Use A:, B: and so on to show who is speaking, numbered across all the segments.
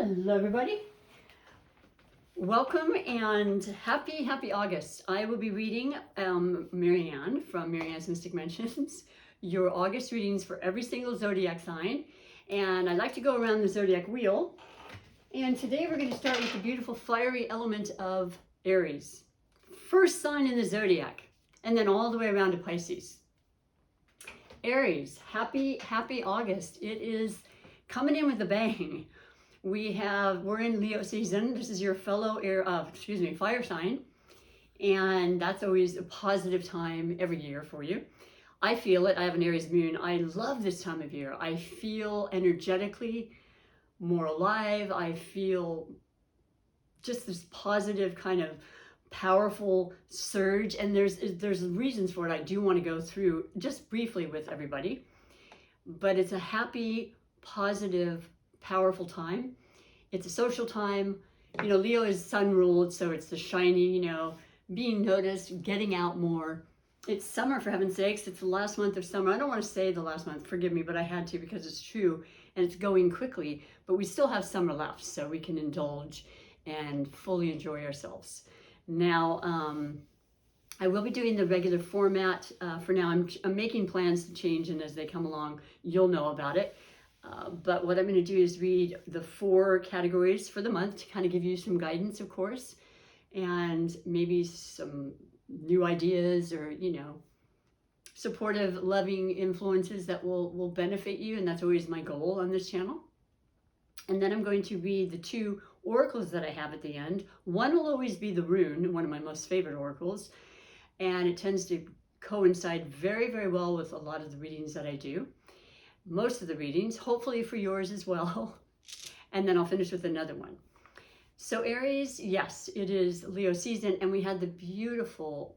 A: Hello everybody. Welcome and happy August. I will be reading Marianne from Marianne's Mystic Mentions, your August readings for every single zodiac sign. And I like to go around the zodiac wheel. And today we're going to start with the beautiful fiery element of Aries. First sign in the zodiac, and then all the way around to Pisces. Aries, happy August. It is coming in with a bang. We're in Leo season. This is your fellow fire sign. And that's always a positive time every year for you. I feel it. I have an Aries moon. I love this time of year. I feel energetically more alive. I feel just this positive kind of powerful surge. And there's reasons for it I do want to go through just briefly with everybody. But it's a happy, positive, powerful time. It's a social time. You know, Leo is sun ruled, so it's the shiny, being noticed, getting out more. It's summer, for heaven's sakes. It's the last month of summer. I don't want to say the last month, forgive me, but I had to because it's true and it's going quickly, but we still have summer left, so we can indulge and fully enjoy ourselves. Now, I will be doing the regular format. For now, I'm making plans to change, and as they come along, you'll know about it. But what I'm going to do is read the 4 categories for the month to kind of give you some guidance, of course, and maybe some new ideas or, supportive, loving influences that will benefit you. And that's always my goal on this channel. And then I'm going to read the 2 oracles that I have at the end. One will always be the rune, one of my most favorite oracles. And it tends to coincide very, very well with a lot of the readings that I do. Most of the readings, hopefully for yours as well. And then I'll finish with another one. So Aries, yes, it is Leo season, and we had the beautiful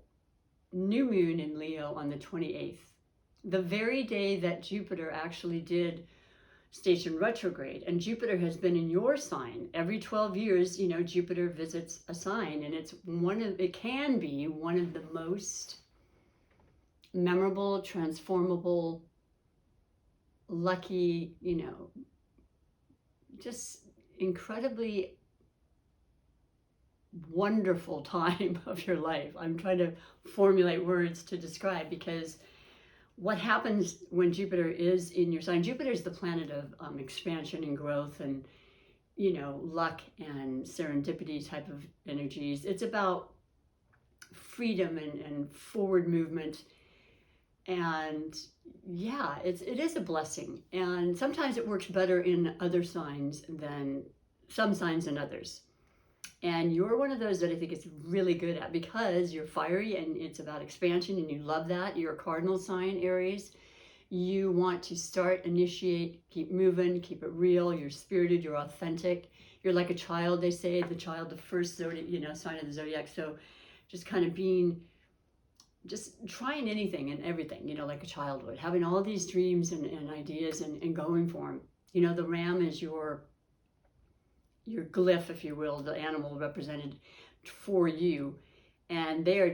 A: new moon in Leo on the 28th. The very day that Jupiter actually did station retrograde, and Jupiter has been in your sign. Every 12 years, Jupiter visits a sign, and it can be one of the most memorable, transformable, lucky, just incredibly wonderful time of your life. I'm trying to formulate words to describe, because what happens when Jupiter is in your sign, Jupiter is the planet of expansion and growth and, luck and serendipity type of energies. It's about freedom and forward movement. And yeah, it is a blessing. And sometimes it works better in other signs than some signs than others. And you're one of those that I think is really good at, because you're fiery and it's about expansion and you love that. You're a cardinal sign, Aries. You want to start, initiate, keep moving, keep it real. You're spirited, you're authentic. You're like a child, they say, the child, the first zodiac, sign of the zodiac. So just kind of just trying anything and everything, like a child would, having all these dreams and ideas and going for them. The ram is your glyph, if you will, the animal represented for you. And they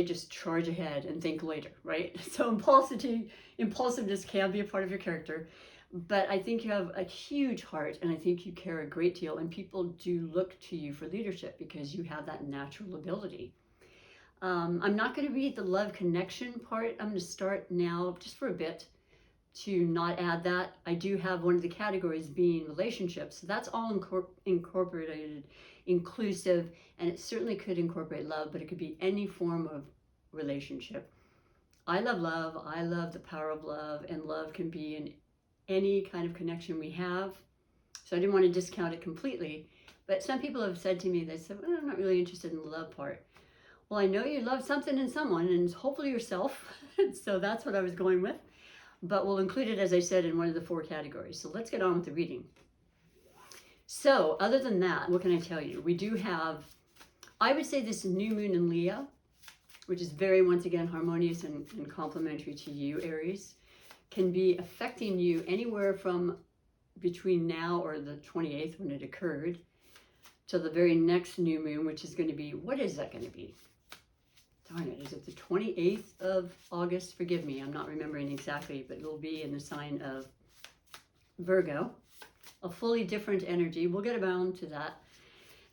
A: just charge ahead and think later, right? So impulsiveness can be a part of your character, but I think you have a huge heart, and I think you care a great deal, and people do look to you for leadership because you have that natural ability. I'm not going to read the love connection part. I'm going to start now just for a bit to not add that. I do have one of the categories being relationships. So that's all incorporated, inclusive, and it certainly could incorporate love, but it could be any form of relationship. I love love. I love the power of love, and love can be in any kind of connection we have. So I didn't want to discount it completely, but some people have said to me, they said, well, I'm not really interested in the love part. Well, I know you love something in someone, and hopefully yourself. So that's what I was going with. But we'll include it, as I said, in one of the 4 categories. So let's get on with the reading. So other than that, what can I tell you? We do have, I would say, this new moon in Leo, which is very, once again, harmonious and complementary to you, Aries, can be affecting you anywhere from between now or the 28th when it occurred to the very next new moon, which is going to be, what is that going to be? Darn it, is it the 28th of August? Forgive me, I'm not remembering exactly, but it'll be in the sign of Virgo. a fully different energy. We'll get around to that.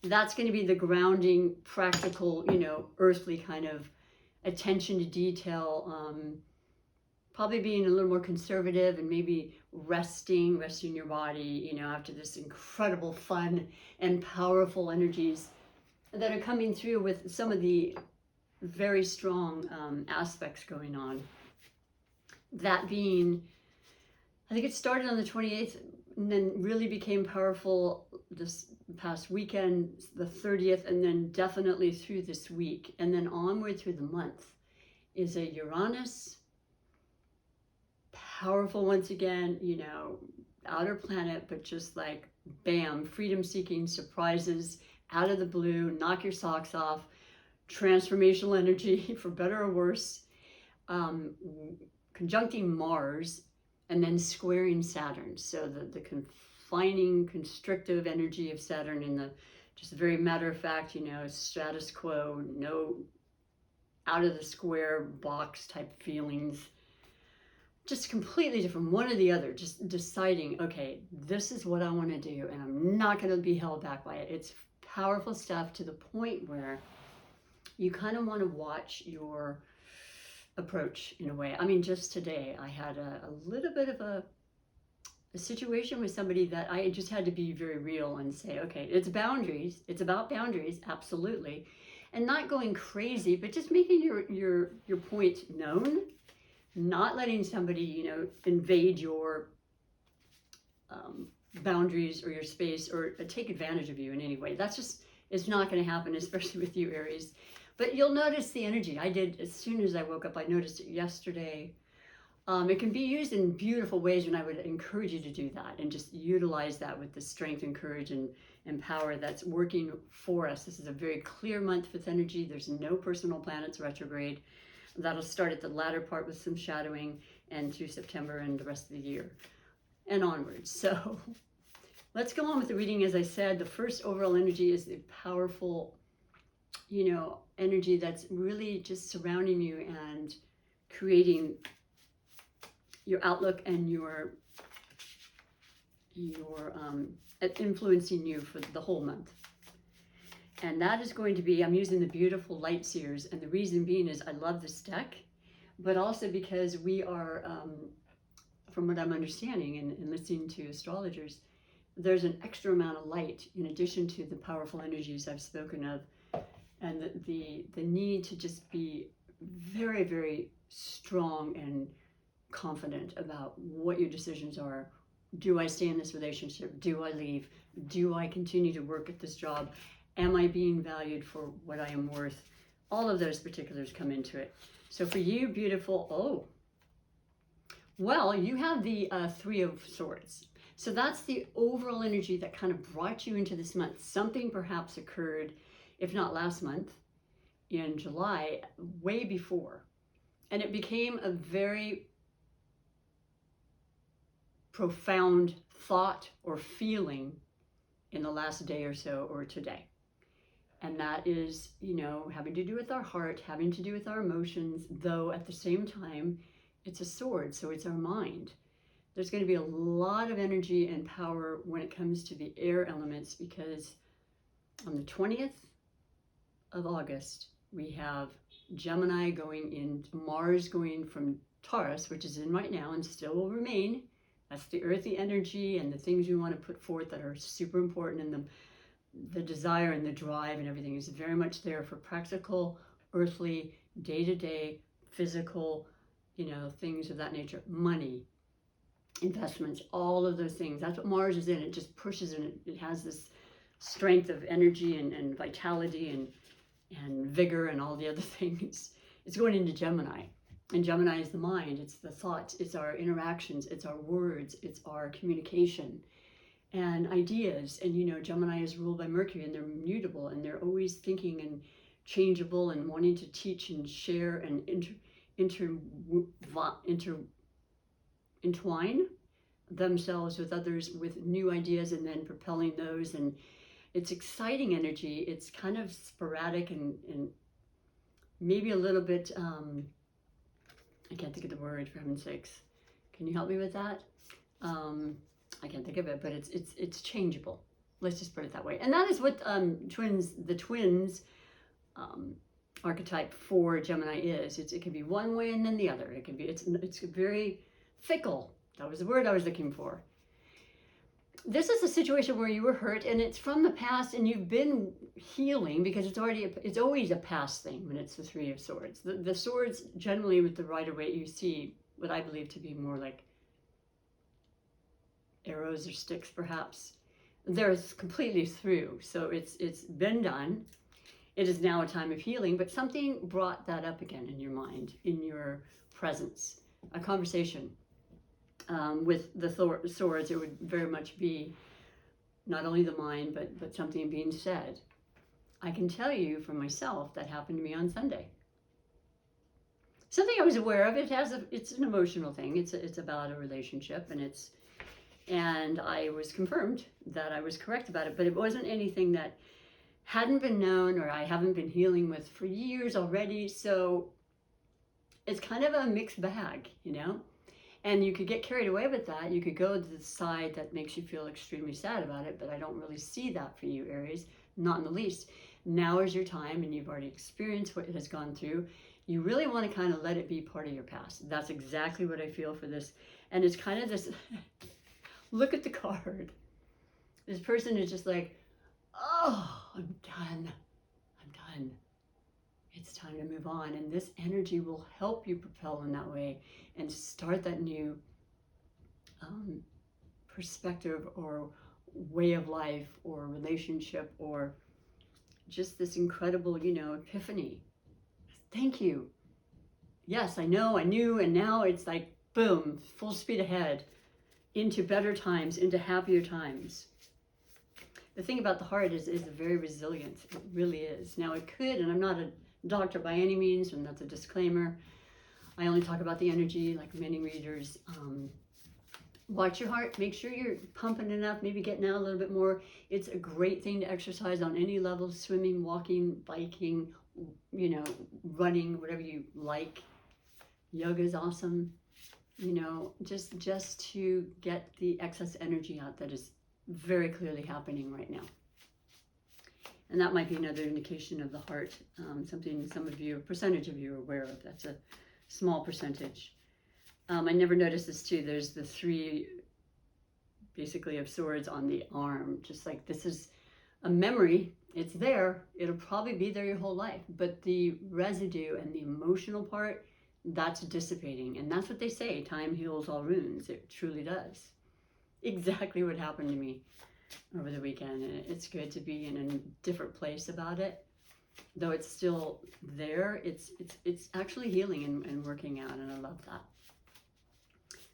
A: That's going to be the grounding, practical, earthly kind of attention to detail, probably being a little more conservative and maybe resting your body, after this incredible fun and powerful energies that are coming through with some of the very strong aspects going on. That being, I think it started on the 28th and then really became powerful this past weekend, the 30th, and then definitely through this week. And then onward through the month is a Uranus, powerful once again, outer planet, but just like bam, freedom-seeking surprises out of the blue, knock your socks off, transformational energy for better or worse, conjuncting Mars, and then squaring Saturn. So the confining, constrictive energy of Saturn and the just very matter of fact, status quo, no out of the square box type feelings. Just completely different, one or the other, just deciding, okay, this is what I want to do and I'm not going to be held back by it. It's powerful stuff to the point where you kind of want to watch your approach in a way. I mean, just today I had a little bit of a situation with somebody that I just had to be very real and say, okay, it's boundaries. It's about boundaries, absolutely. And not going crazy, but just making your point known, not letting somebody, invade your boundaries or your space or take advantage of you in any way. That's just, it's not going to happen, especially with you, Aries. But you'll notice the energy. I did, as soon as I woke up, I noticed it yesterday. It can be used in beautiful ways, and I would encourage you to do that and just utilize that with the strength and courage and power that's working for us. This is a very clear month with energy. There's no personal planets retrograde. That'll start at the latter part with some shadowing and through September and the rest of the year and onwards. So let's go on with the reading. As I said, the first overall energy is the powerful, energy that's really just surrounding you and creating your outlook and your influencing you for the whole month. And that is going to be, I'm using the beautiful Light Seers, and the reason being is I love this deck, but also because we are, from what I'm understanding and listening to astrologers, there's an extra amount of light in addition to the powerful energies I've spoken of, and the need to just be very, very strong and confident about what your decisions are. Do I stay in this relationship? Do I leave? Do I continue to work at this job? Am I being valued for what I am worth? All of those particulars come into it. So for you, beautiful, well, you have the Three of Swords. So that's the overall energy that kind of brought you into this month. Something perhaps occurred, if not last month, in July, way before. And it became a very profound thought or feeling in the last day or so, or today. And that is, having to do with our heart, having to do with our emotions, though at the same time, it's a sword, so it's our mind. There's going to be a lot of energy and power when it comes to the air elements, because on the 20th of August, we have Gemini going in, Mars going from Taurus, which is in right now and still will remain. That's the earthy energy and the things we want to put forth that are super important, and the desire and the drive and everything is very much there for practical, earthly, day-to-day, physical, things of that nature. Money, investments, all of those things. That's what Mars is in. It just pushes, and it has this strength of energy and vitality and vigor and all the other things. It's going into Gemini. And Gemini is the mind, it's the thoughts, it's our interactions, it's our words, it's our communication and ideas. And Gemini is ruled by Mercury, and they're mutable, and they're always thinking and changeable and wanting to teach and share and entwine themselves with others with new ideas and then propelling those. And it's exciting energy. It's kind of sporadic and maybe a little bit, I can't think of the word, for heaven's sakes. Can you help me with that? I can't think of it, but it's changeable. Let's just put it that way. And that is what the twins archetype for Gemini is. It can be one way and then the other. It can be, it's very fickle. That was the word I was looking for. This is a situation where you were hurt and it's from the past and you've been healing, because it's always a past thing when it's the Three of Swords. The swords generally with the Rider-Waite, you see what I believe to be more like arrows or sticks perhaps. They're completely through. So it's been done. It is now a time of healing, but something brought that up again in your mind, in your presence, a conversation. With the swords, it would very much be not only the mind, but something being said. I can tell you for myself that happened to me on Sunday. Something I was aware of. It's an emotional thing. It's about a relationship, and I was confirmed that I was correct about it, but it wasn't anything that hadn't been known or I haven't been healing with for years already. So it's kind of a mixed bag, you know? And you could get carried away with that. You could go to the side that makes you feel extremely sad about it, but I don't really see that for you, Aries, not in the least. Now is your time, and you've already experienced what it has gone through. You really want to kind of let it be part of your past. That's exactly what I feel for this. And it's kind of this, look at the card. This person is just like, oh, I'm done. I'm done. It's time to move on. And this energy will help you propel in that way and start that new perspective or way of life or relationship, or just this incredible, epiphany. Thank you. Yes, I know, I knew, and now it's like, boom, full speed ahead into better times, into happier times. The thing about the heart is very resilient. It really is. Now it could, and I'm not a doctor by any means, and that's a disclaimer. I only talk about the energy, like many readers. Watch your heart. Make sure you're pumping enough, maybe getting out a little bit more. It's a great thing to exercise on any level, swimming, walking, biking, running, whatever you like. Yoga is awesome. Just to get the excess energy out that is very clearly happening right now. And that might be another indication of the heart, something a percentage of you are aware of. That's a small percentage. I never noticed this too. There's the three, basically, of swords on the arm. Just like this is a memory. It's there. It'll probably be there your whole life. But the residue and the emotional part, that's dissipating. And that's what they say. Time heals all wounds. It truly does. Exactly what happened to me over the weekend. And it's good to be in a different place about it. Though it's still there, it's actually healing and working out, and I love that.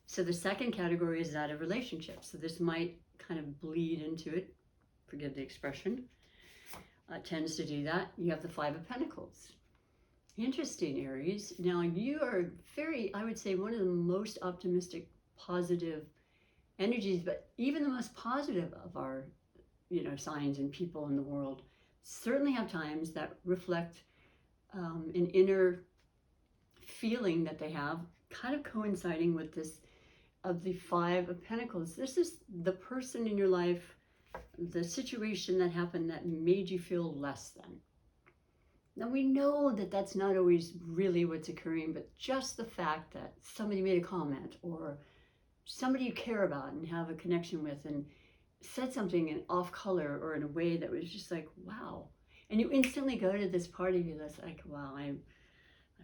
A: So the second category is that of relationships. So this might kind of bleed into it, forgive the expression, tends to do that. You have the Five of Pentacles. Interesting, Aries. Now you are I would say, one of the most optimistic, positive energies, but even the most positive of our, signs and people in the world certainly have times that reflect an inner feeling that they have, kind of coinciding with this of the Five of Pentacles. This is the person in your life, the situation that happened that made you feel less than. Now we know that that's not always really what's occurring, but just the fact that somebody made a comment, or somebody you care about and have a connection with and said something in off color or in a way that was just like, wow. And you instantly go to this part of you that's like, wow, I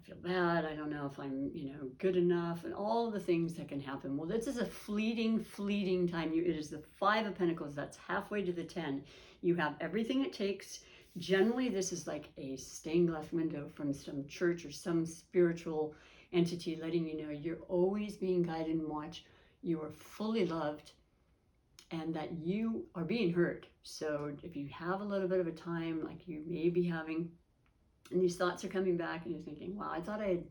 A: feel bad. I don't know if I'm, good enough, and all the things that can happen. Well, this is a fleeting time. It is the Five of Pentacles. That's halfway to the 10. You have everything it takes. Generally, this is like a stained glass window from some church or some spiritual entity letting you know you're always being guided and watched. You are fully loved, and that you are being heard. So if you have a little bit of a time like you may be having, and these thoughts are coming back and you're thinking, wow, I thought I had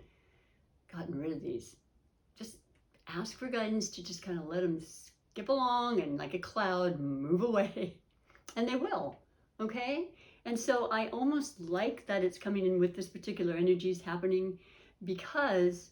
A: gotten rid of these. Just ask for guidance to just kind of let them skip along and like a cloud move away. And they will, okay? And so I almost like that it's coming in with this particular energies happening, because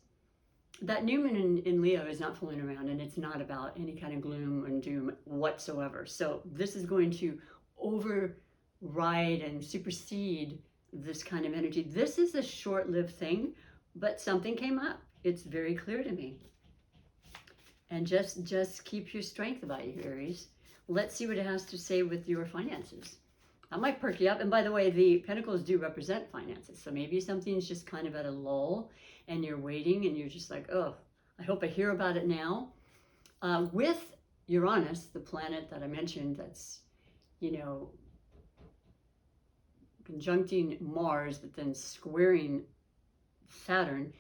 A: that new moon in Leo is not fooling around, and it's not about any kind of gloom and doom whatsoever. So this is going to override and supersede this kind of energy. This is a short-lived thing, but something came up. It's very clear to me. And just keep your strength about you, Aries. Let's see what it has to say with your finances. That might perk you up. And by the way, the Pentacles do represent finances. So maybe something's just kind of at a lull and you're waiting and you're just like, oh, I hope I hear about it now. With Uranus, the planet that I mentioned that's, you know, conjuncting Mars, but then squaring Saturn.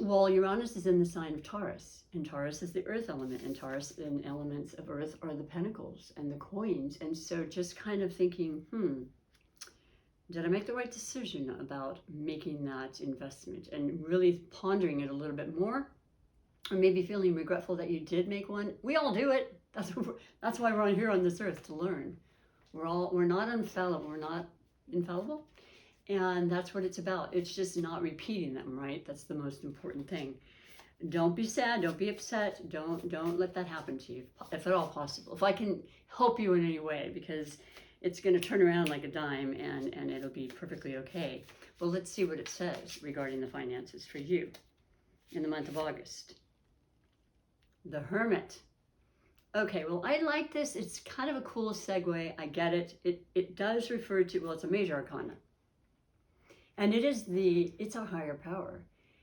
A: Well, Uranus is in the sign of Taurus, and Taurus is the earth element, and Taurus and elements of earth are the pentacles and the coins. And so just kind of thinking, did I make the right decision about making that investment, and really pondering it a little bit more, or maybe feeling regretful that you did make one. We all do it. That's why we're here on this earth, to learn. We're not infallible. We're not infallible. And that's what it's about. It's just not repeating them, right? That's the most important thing. Don't be sad. Don't be upset. Don't let that happen to you, if at all possible. If I can help you in any way, because it's going to turn around like a dime and it'll be perfectly okay. Well, let's see what it says regarding the finances for you in the month of August. The Hermit. Okay, well, I like this. It's kind of a cool segue. I get it. It does refer to, well, it's a major arcana. And it's our higher power.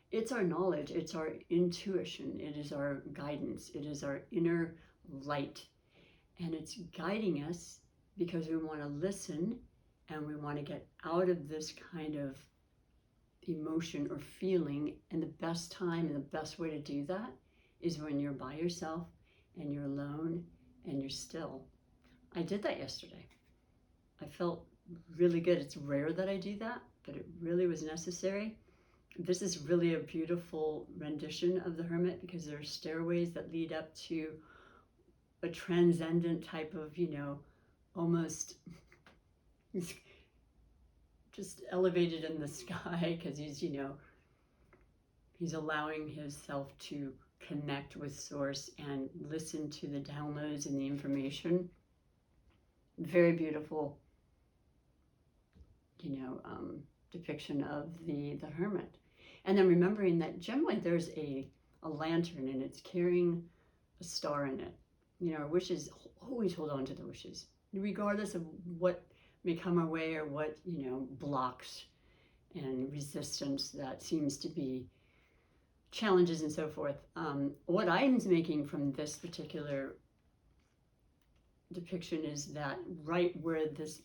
A: It's our knowledge. It's our intuition. It is our guidance. It is our inner light. And it's guiding us because we want to listen and we want to get out of this kind of emotion or feeling. And the best time and the best way to do that is when you're by yourself and you're alone and you're still. I did that yesterday. I felt really good. It's rare that I do that, but it really was necessary. This is really a beautiful rendition of the Hermit because there are stairways that lead up to a transcendent type of, you know, almost just elevated in the sky, because he's, you know, he's allowing himself to connect with source and listen to the downloads and the information. Very beautiful, you know, depiction of the Hermit. And then remembering that generally there's a lantern and it's carrying a star in it. You know, our wishes, always hold on to the wishes, regardless of what may come our way or what, you know, blocks and resistance that seems to be challenges and so forth. What I'm making from this particular depiction is that right where this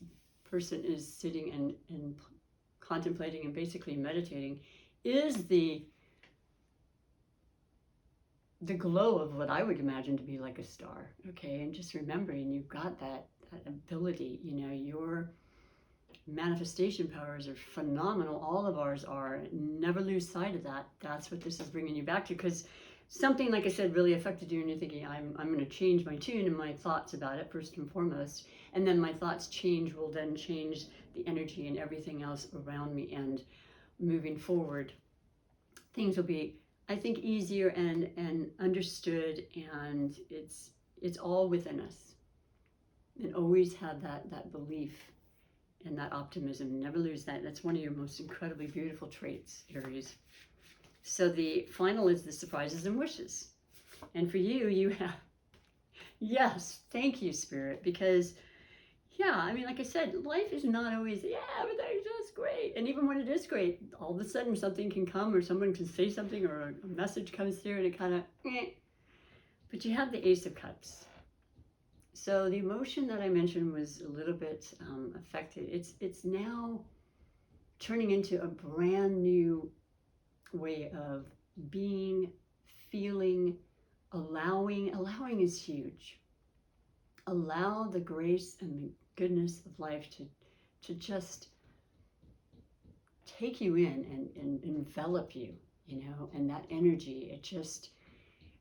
A: person is sitting and contemplating and basically meditating is the glow of what I would imagine to be like a star, okay? And just remembering you've got that ability, you know, your manifestation powers are phenomenal. All of ours are. Never lose sight of that. That's what this is bringing you back to, because something, like I said, really affected you and you're thinking, I'm going to change my tune and my thoughts about it first and foremost, and then my thoughts will then change the energy and everything else around me, and moving forward things will be, I think, easier and understood, and it's all within us. And always have that belief and that optimism. Never lose that. That's one of your most incredibly beautiful traits, Aries. So the final is the surprises and wishes. And for you, you have, yes, thank you, Spirit, because, yeah, I mean, like I said, life is not always, yeah, everything's just great. And even when it is great, all of a sudden something can come, or someone can say something, or a message comes through and it kind of, But you have the Ace of Cups. So the emotion that I mentioned was a little bit affected. It's now turning into a brand new way of being, feeling, allowing. Allowing is huge. Allow the grace and the goodness of life to just take you in and envelop you, you know, and that energy, it just,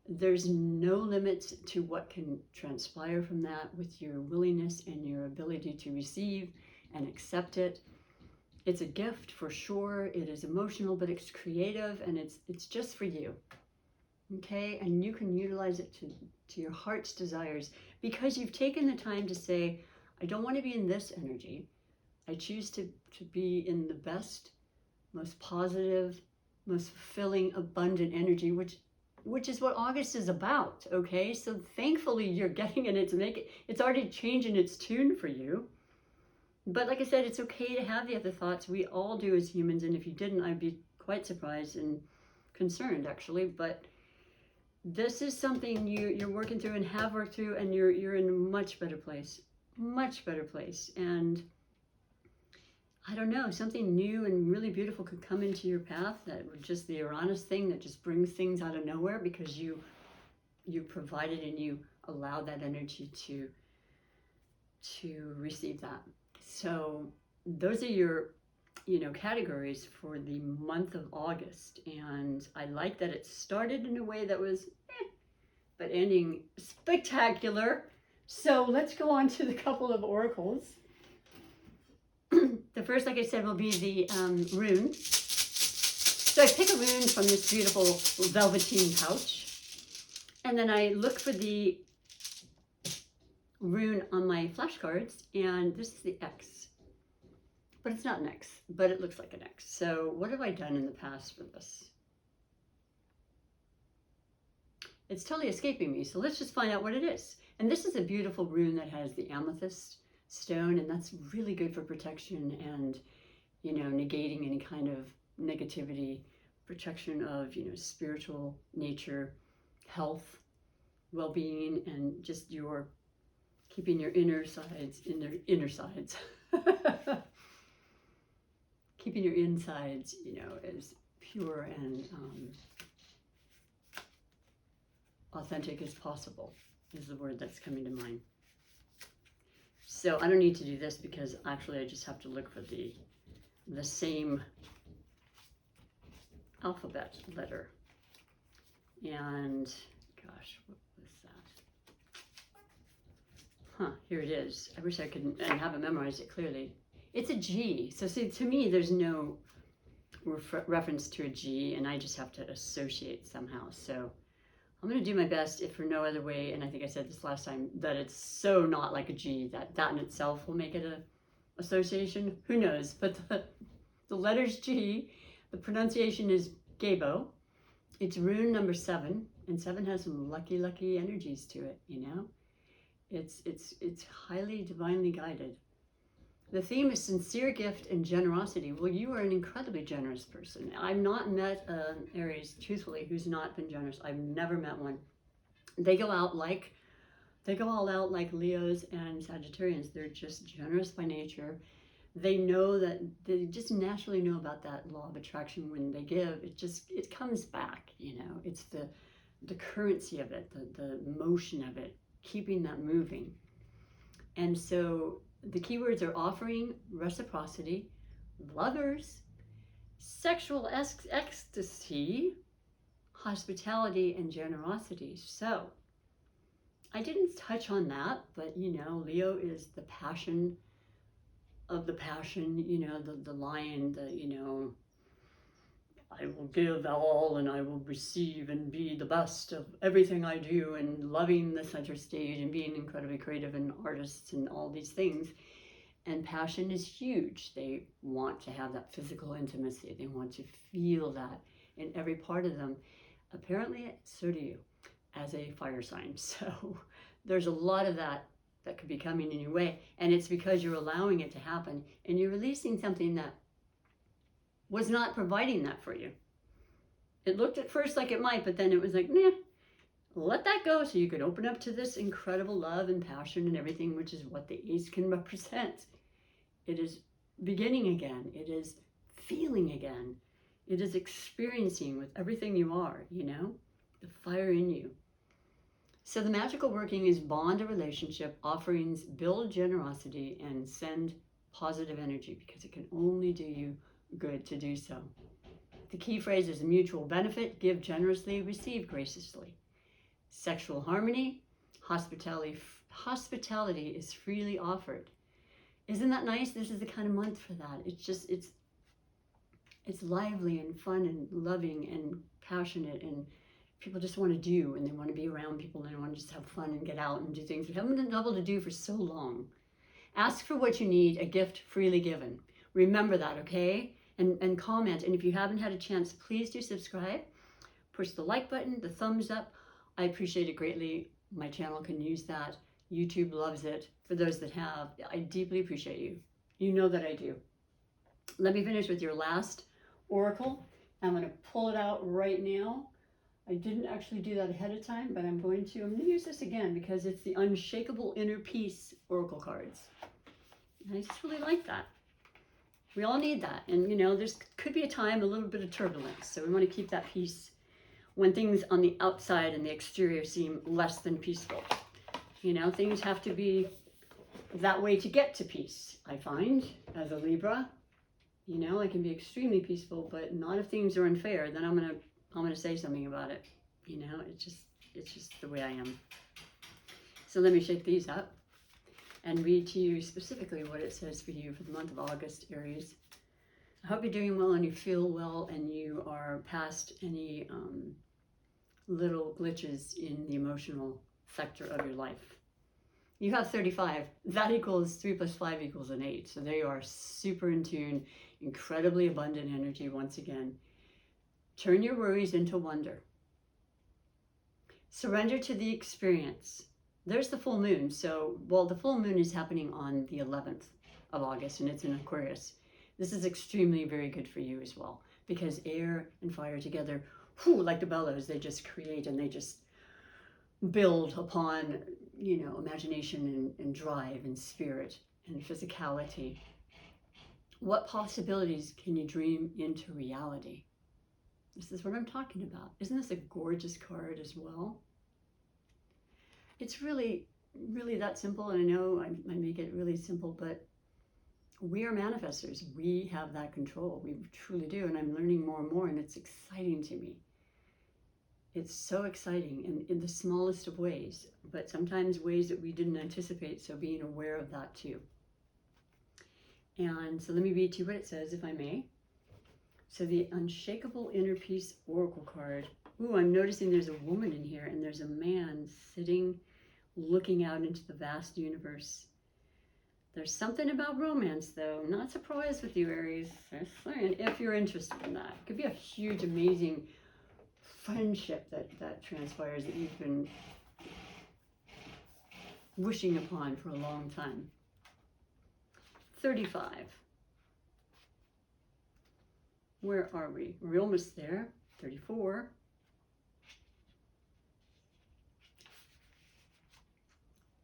A: there's no limits to what can transpire from that with your willingness and your ability to receive and accept it. It's a gift for sure. It is emotional, but it's creative, and it's just for you. Okay, and you can utilize it to your heart's desires, because you've taken the time to say, I don't want to be in this energy. I choose to be in the best, most positive, most fulfilling, abundant energy, which is what August is about. Okay, so thankfully you're getting in it to make it, it's already changing its tune for you. But like I said, it's okay to have the other thoughts. We all do as humans, and if you didn't, I'd be quite surprised and concerned, actually. But this is something you're working through and have worked through, and you're in a much better place. And I don't know, something new and really beautiful could come into your path, that would just the Uranus thing that just brings things out of nowhere, because you provided and you allowed that energy to receive that. So those are your categories for the month of August, and I like that it started in a way that was but ending spectacular. So let's go on to the couple of oracles. The first, like I said, will be the rune. So I pick a rune from this beautiful velveteen pouch, and then I look for the rune on my flashcards, and this is the X. But it's not an X, but it looks like an X. So what have I done in the past for this? It's totally escaping me, so let's just find out what it is. And this is a beautiful rune that has the amethyst stone, and that's really good for protection and, negating any kind of negativity, protection of, spiritual nature, health, well-being, and just keeping your inner sides in their inner sides. Keeping your insides, as pure and authentic as possible is the word that's coming to mind. So I don't need to do this, because actually I just have to look for the same alphabet letter. And gosh, what was that? Here it is. I wish I could and haven't memorized it clearly. It's a G. So see, to me, there's no reference to a G, and I just have to associate somehow. So I'm going to do my best, if for no other way, and I think I said this last time, that it's so not like a G that in itself will make it a association. Who knows? But the letter's G. The pronunciation is Gabo. It's rune number 7, and 7 has some lucky energies to it. It's highly divinely guided. The theme is sincere gift and generosity. Well, you are an incredibly generous person. I've not met an Aries, truthfully, who's not been generous. I've never met one. They go all out like Leos and Sagittarians. They're just generous by nature. They know that, they just naturally know about that law of attraction. When they give, it comes back, It's the currency of it, the motion of it, keeping that moving. And so the keywords are offering, reciprocity, lovers, sexual ecstasy, hospitality, and generosity. So I didn't touch on that, but Leo is the passion of the passion, the lion, I will give all and I will receive and be the best of everything I do, and loving the center stage and being incredibly creative and artists and all these things. And passion is huge. They want to have that physical intimacy. They want to feel that in every part of them. Apparently, so do you, as a fire sign. So there's a lot of that could be coming in your way. And it's because you're allowing it to happen, and you're releasing something that was not providing that for you. It looked at first like it might, but then it was like, nah, let that go, so you can open up to this incredible love and passion and everything, which is what the Ace can represent. It is beginning again. It is feeling again. It is experiencing with everything you are, the fire in you. So the magical working is bond a relationship, offerings, build generosity, and send positive energy, because it can only do you good to do so. The key phrase is mutual benefit, give generously, receive graciously. Sexual harmony, hospitality is freely offered. Isn't that nice? This is the kind of month for that. It's just, it's lively and fun and loving and passionate, and people just want to do, and they want to be around people, and they want to just have fun and get out and do things we haven't been able to do for so long. Ask for what you need, a gift freely given. Remember that, okay? And comment. And if you haven't had a chance, please do subscribe. Push the like button, the thumbs up. I appreciate it greatly. My channel can use that. YouTube loves it. For those that have, I deeply appreciate you. You know that I do. Let me finish with your last oracle. I'm going to pull it out right now. I didn't actually do that ahead of time, but I'm going to use this again because it's the Unshakable Inner Peace oracle cards. And I just really like that. We all need that. And, you know, there's could be a time, a little bit of turbulence. So we want to keep that peace when things on the outside and the exterior seem less than peaceful. You know, things have to be that way to get to peace, I find, as a Libra. You know, I can be extremely peaceful, but not if things are unfair. Then I'm gonna say something about it. You know, it's just the way I am. So let me shake these up and read to you specifically what it says for you for the month of August, Aries. I hope you're doing well and you feel well and you are past any little glitches in the emotional sector of your life. You have 35. That equals 3 plus 5 equals an 8. So there you are, super in tune, incredibly abundant energy once again. Turn your worries into wonder. Surrender to the experience. There's the full moon. So, well, the full moon is happening on the 11th of August, and it's in Aquarius. This is extremely very good for you as well, because air and fire together, like the bellows, they just create and they just build upon, you know, imagination and drive and spirit and physicality. What possibilities can you dream into reality? This is what I'm talking about. Isn't this a gorgeous card as well? It's really, really that simple. And I know I make it really simple, but we are manifestors. We have that control. We truly do. And I'm learning more and more, and it's exciting to me. It's so exciting, and in the smallest of ways, but sometimes ways that we didn't anticipate. So being aware of that too. And so let me read to you what it says, if I may. So the Unshakable Inner Peace Oracle card. Ooh, I'm noticing there's a woman in here, and there's a man sitting, looking out into the vast universe. There's something about romance, though. Not surprised with you, Aries. Just saying, if you're interested in that. It could be a huge, amazing friendship that transpires that you've been wishing upon for a long time. 35. Where are we? We're almost there. 34.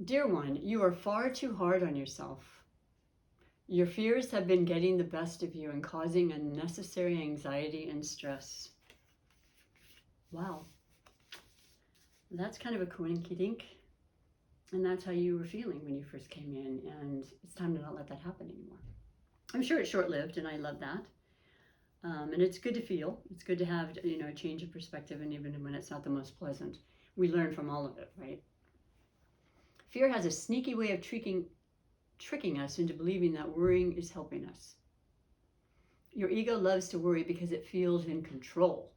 A: Dear one, you are far too hard on yourself. Your fears have been getting the best of you and causing unnecessary anxiety and stress. Wow. That's kind of a coinky-dink. And that's how you were feeling when you first came in. And it's time to not let that happen anymore. I'm sure it's short-lived, and I love that. And it's good to feel. It's good to have, you know, a change of perspective, and even when it's not the most pleasant. We learn from all of it, right? Fear has a sneaky way of tricking us into believing that worrying is helping us. Your ego loves to worry because it feels in control.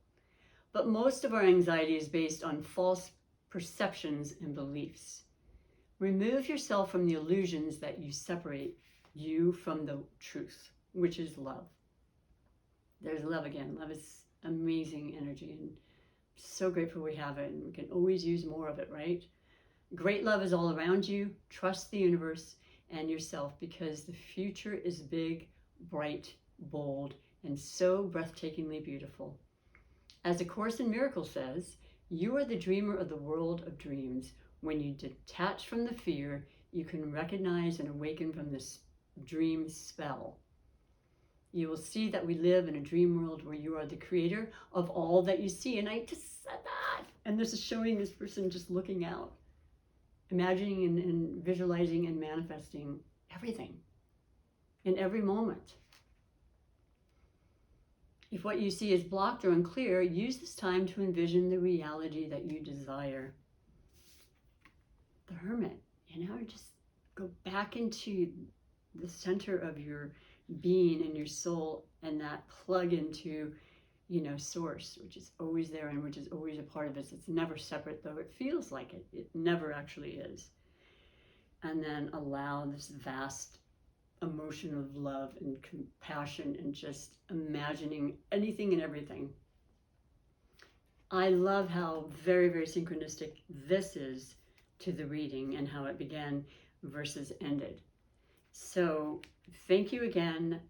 A: But most of our anxiety is based on false perceptions and beliefs. Remove yourself from the illusions that you separate you from the truth, which is love. There's love again. Love is amazing energy, and so grateful we have it, and we can always use more of it, right? Great love is all around you. Trust the universe and yourself, because the future is big, bright, bold, and so breathtakingly beautiful. As A Course in Miracles says, you are the dreamer of the world of dreams. When you detach from the fear, you can recognize and awaken from this dream spell. You will see that we live in a dream world where you are the creator of all that you see. And I just said that. And this is showing this person just looking out, imagining and visualizing and manifesting everything in every moment. If what you see is blocked or unclear, use this time to envision the reality that you desire. The Hermit, you know, just go back into the center of your being and your soul, and that plug into, you know, source, which is always there and which is always a part of us. It's never separate, though it feels like it. It never actually is. And then allow this vast emotion of love and compassion and just imagining anything and everything. I love how very, very synchronistic this is to the reading and how it began versus ended. So thank you again.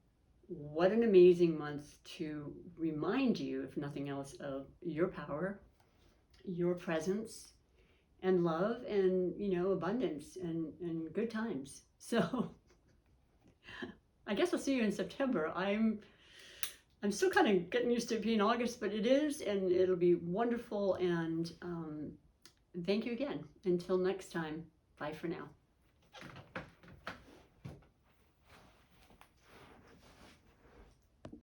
A: What an amazing month to remind you, if nothing else, of your power, your presence, and love, and, you know, abundance and good times. So I guess I'll see you in September. I'm still kind of getting used to it being August, but it is, and it'll be wonderful. And thank you again. Until next time, bye for now.